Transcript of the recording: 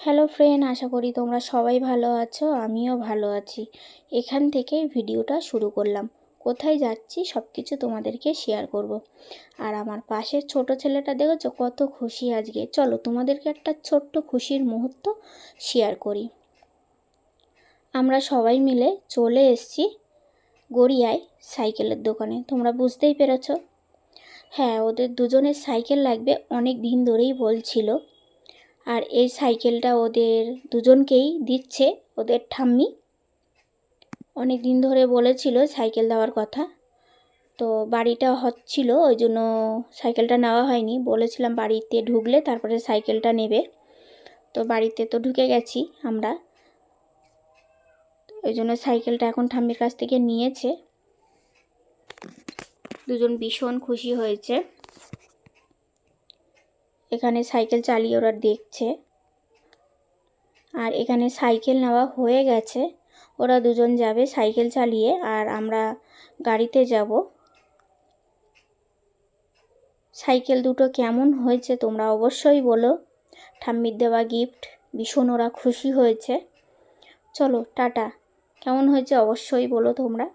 Hello friend, আশা করি তোমরা সবাই ভালো আছো। আমিও ভালো আছি। এখান থেকেই ভিডিওটা শুরু করলাম। কোথায় যাচ্ছি সব কিছু তোমাদেরকে শেয়ার করব। আর আমার পাশের ছোট ছেলেটা দেখেছো কত খুশি আজকে। চলো তোমাদেরকে একটা ছোট্ট খুশির মুহূর্ত শেয়ার করি। আমরা সবাই মিলে চলে এসেছি গড়িয়ায় সাইকেলের দোকানে। তোমরা বুঝতেই পেরেছো। হ্যাঁ, ওদের দুজনের সাইকেল লাগবে, অনেক দিন ধরেই বলছিল। আর এই সাইকেলটা ওদের দুজনকেই দিচ্ছে ওদের ঠাম্মি। অনেক দিন ধরে বলেছিল সাইকেল দেওয়ার কথা, তো বাড়িটা হচ্ছিল ওই জন্য সাইকেলটা নেওয়া হয়নি। বলেছিলাম বাড়িতে ঢুকলে তারপরে সাইকেলটা নেবে। তো বাড়িতে তো ঢুকে গেছি আমরা, ওই জন্য সাইকেলটা এখন ঠাম্মির কাছ থেকে নিয়েছে। দুজন ভীষণ খুশি হয়েছে। এখানে সাইকেল চালিয়ে ওরা দেখছে। আর এখানে সাইকেল নেওয়া হয়ে গেছে। ওরা দুজন যাবে সাইকেল চালিয়ে, আর আমরা গাড়িতে যাব। সাইকেল দুটো কেমন হয়েছে তোমরা অবশ্যই বলো। ঠাম্মির দেওয়া গিফট, ভীষণ ওরা খুশি হয়েছে। চলো টাটা, কেমন হয়েছে অবশ্যই বলো তোমরা।